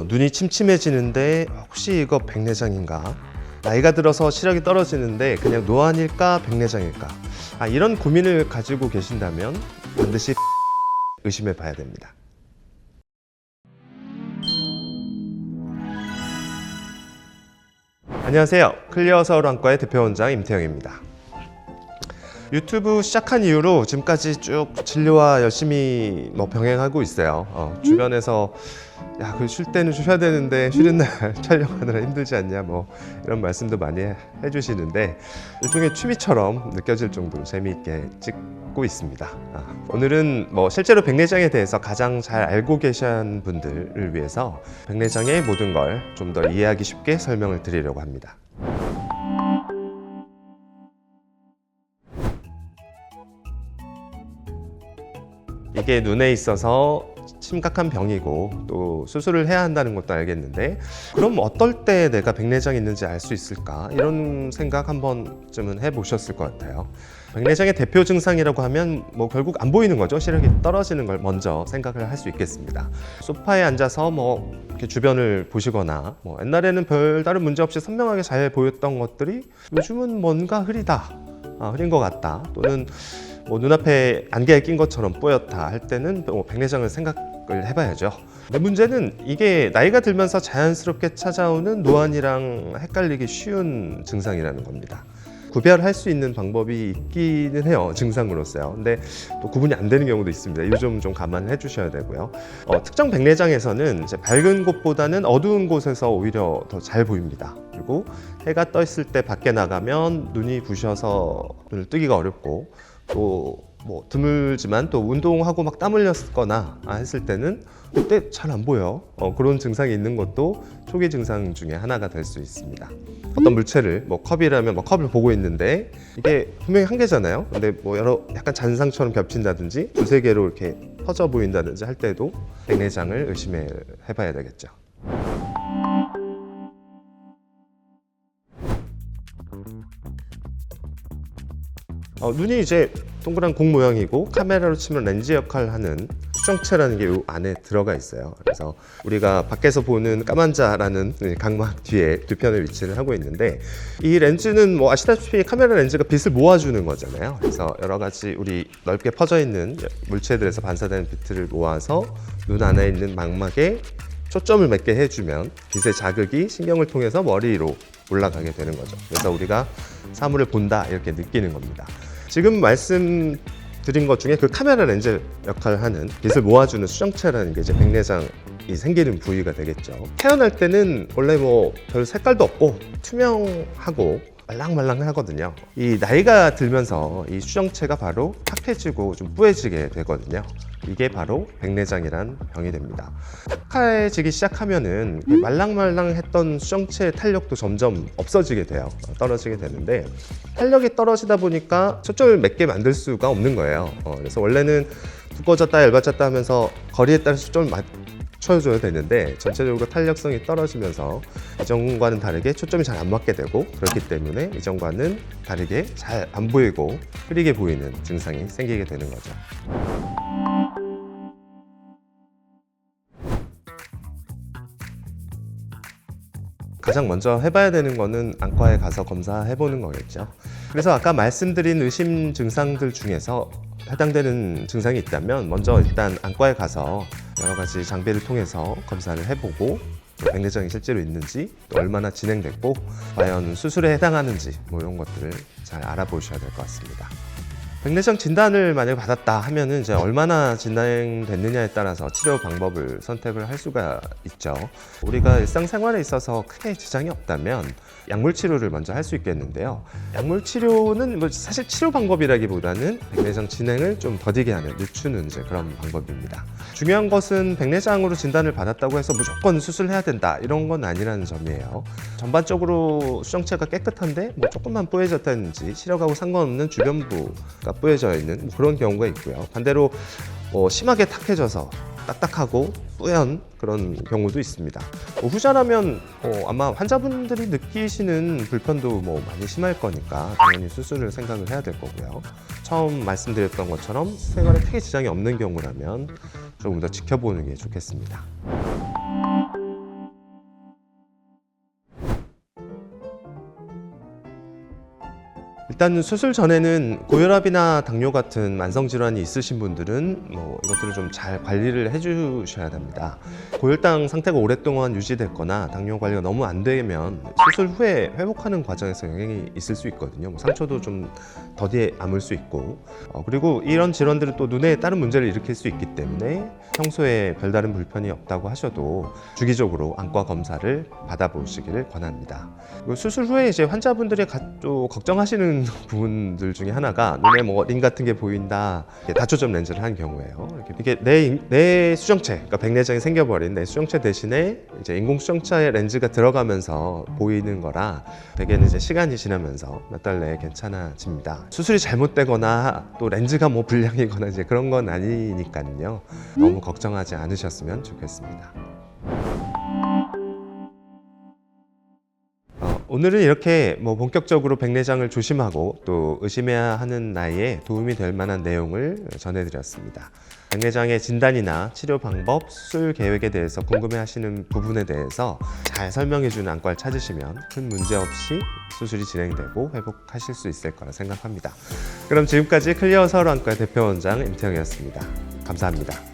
눈이 침침해지는데 혹시 이거 백내장인가? 나이가 들어서 시력이 떨어지는데 그냥 노안일까 백내장일까? 이런 고민을 가지고 계신다면 반드시 의심해 봐야 됩니다. 안녕하세요. 클리어 서울안과의 대표원장 임태영입니다. 유튜브 시작한 이후로 지금까지 쭉 진료와 열심히 병행하고 있어요. 주변에서 야, 쉴 때는 쉬어야 되는데 쉬는 날 촬영하느라 힘들지 않냐 이런 말씀도 많이 해주시는데 일종의 취미처럼 느껴질 정도로 재미있게 찍고 있습니다. 오늘은 실제로 백내장에 대해서 가장 잘 알고 계신 분들을 위해서 백내장의 모든 걸 좀 더 이해하기 쉽게 설명을 드리려고 합니다. 이게 눈에 있어서 심각한 병이고 또 수술을 해야 한다는 것도 알겠는데 그럼 어떨 때 내가 백내장이 있는지 알 수 있을까? 이런 생각 한 번쯤은 해보셨을 것 같아요. 백내장의 대표 증상이라고 하면 결국 안 보이는 거죠. 시력이 떨어지는 걸 먼저 생각을 할 수 있겠습니다. 소파에 앉아서 이렇게 주변을 보시거나 옛날에는 별다른 문제 없이 선명하게 잘 보였던 것들이 요즘은 뭔가 흐리다, 흐린 것 같다, 또는 눈앞에 안개가 낀 것처럼 뿌옇다 할 때는 백내장을 생각을 해봐야죠. 근데 문제는 이게 나이가 들면서 자연스럽게 찾아오는 노안이랑 헷갈리기 쉬운 증상이라는 겁니다. 구별할 수 있는 방법이 있기는 해요, 증상으로서요. 근데 또 구분이 안 되는 경우도 있습니다. 이 점 좀 감안해 주셔야 되고요. 특정 백내장에서는 이제 밝은 곳보다는 어두운 곳에서 오히려 더 잘 보입니다. 그리고 해가 떠 있을 때 밖에 나가면 눈이 부셔서 눈을 뜨기가 어렵고 또 드물지만 또 운동하고 막 땀 흘렸거나 했을 때는 그때 잘 안 보여. 그런 증상이 있는 것도 초기 증상 중에 하나가 될 수 있습니다. 어떤 물체를 컵이라면 컵을 보고 있는데 이게 분명히 한 개잖아요. 근데 여러 약간 잔상처럼 겹친다든지 두세 개로 이렇게 퍼져 보인다든지 할 때도 백내장을 의심해 봐야 되겠죠. 눈이 이제 동그란 공 모양이고 카메라로 치면 렌즈 역할을 하는 수정체라는 게 이 안에 들어가 있어요. 그래서 우리가 밖에서 보는 까만자라는 각막 뒤에 두 편에 위치를 하고 있는데 이 렌즈는 아시다시피 카메라 렌즈가 빛을 모아주는 거잖아요. 그래서 여러 가지 우리 넓게 퍼져 있는 물체들에서 반사되는 빛을 모아서 눈 안에 있는 망막에 초점을 맺게 해주면 빛의 자극이 신경을 통해서 머리로 올라가게 되는 거죠. 그래서 우리가 사물을 본다 이렇게 느끼는 겁니다. 지금 말씀드린 것 중에 그 카메라 렌즈 역할을 하는 빛을 모아주는 수정체라는 게 이제 백내장이 생기는 부위가 되겠죠. 태어날 때는 원래 별 색깔도 없고 투명하고 말랑말랑하거든요. 이 나이가 들면서 이 수정체가 바로 탁해지고 좀 뿌얘지게 되거든요. 이게 바로 백내장이란 병이 됩니다. 탁해지기 시작하면은 말랑말랑했던 수정체의 탄력도 점점 없어지게 돼요. 떨어지게 되는데 탄력이 떨어지다 보니까 초점을 맺게 만들 수가 없는 거예요. 그래서 원래는 두꺼워졌다 얇아졌다 하면서 거리에 따라서 초점을 맞춰줘야 되는데 전체적으로 탄력성이 떨어지면서 이전과는 다르게 초점이 잘 안 맞게 되고 그렇기 때문에 이전과는 다르게 잘 안 보이고 흐리게 보이는 증상이 생기게 되는 거죠. 가장 먼저 해봐야 되는 거는 안과에 가서 검사해보는 거겠죠. 그래서 아까 말씀드린 의심 증상들 중에서 해당되는 증상이 있다면 먼저 일단 안과에 가서 여러 가지 장비를 통해서 검사를 해보고 백내장이 실제로 있는지 또 얼마나 진행됐고 과연 수술에 해당하는지 이런 것들을 잘 알아보셔야 될 것 같습니다. 백내장 진단을 만약에 받았다 하면은 이제 얼마나 진행됐느냐에 따라서 치료 방법을 선택을 할 수가 있죠. 우리가 일상생활에 있어서 크게 지장이 없다면 약물 치료를 먼저 할 수 있겠는데요. 약물 치료는 사실 치료 방법이라기보다는 백내장 진행을 좀 더디게 하는, 늦추는 이제 그런 방법입니다. 중요한 것은 백내장으로 진단을 받았다고 해서 무조건 수술해야 된다 이런 건 아니라는 점이에요. 전반적으로 수정체가 깨끗한데 조금만 뿌얘졌다든지 시력하고 상관없는 주변부가 뿌얘져 있는 그런 경우가 있고요. 반대로 심하게 탁해져서 딱딱하고 뿌연 그런 경우도 있습니다. 후자라면 아마 환자분들이 느끼시는 불편도 많이 심할 거니까 당연히 수술을 생각을 해야 될 거고요. 처음 말씀드렸던 것처럼 생활에 크게 지장이 없는 경우라면 조금 더 지켜보는 게 좋겠습니다. 일단 수술 전에는 고혈압이나 당뇨 같은 만성 질환이 있으신 분들은 이것들을 좀 잘 관리를 해주셔야 됩니다. 고혈당 상태가 오랫동안 유지됐거나 당뇨 관리가 너무 안 되면 수술 후에 회복하는 과정에서 영향이 있을 수 있거든요. 상처도 좀 더디에 아물 수 있고, 그리고 이런 질환들은 또 눈에 다른 문제를 일으킬 수 있기 때문에 평소에 별다른 불편이 없다고 하셔도 주기적으로 안과 검사를 받아보시기를 권합니다. 그리고 수술 후에 이제 환자분들이 또 걱정하시는 부분들 중에 하나가 눈에 림 같은 게 보인다, 다초점 렌즈를 한 경우에요. 이게 내 수정체, 그러니까 백내장이 생겨버린 내 수정체 대신에 이제 인공 수정체에 렌즈가 들어가면서 보이는 거라 대개는 이제 시간이 지나면서 몇 달 내에 괜찮아집니다. 수술이 잘못되거나 또 렌즈가 불량이거나 이제 그런 건 아니니까요. 너무 걱정하지 않으셨으면 좋겠습니다. 오늘은 이렇게 본격적으로 백내장을 조심하고 또 의심해야 하는 나이에 도움이 될 만한 내용을 전해드렸습니다. 백내장의 진단이나 치료 방법, 수술 계획에 대해서 궁금해하시는 부분에 대해서 잘 설명해주는 안과를 찾으시면 큰 문제 없이 수술이 진행되고 회복하실 수 있을 거라 생각합니다. 그럼 지금까지 클리어 서울안과 대표원장 임태영이었습니다. 감사합니다.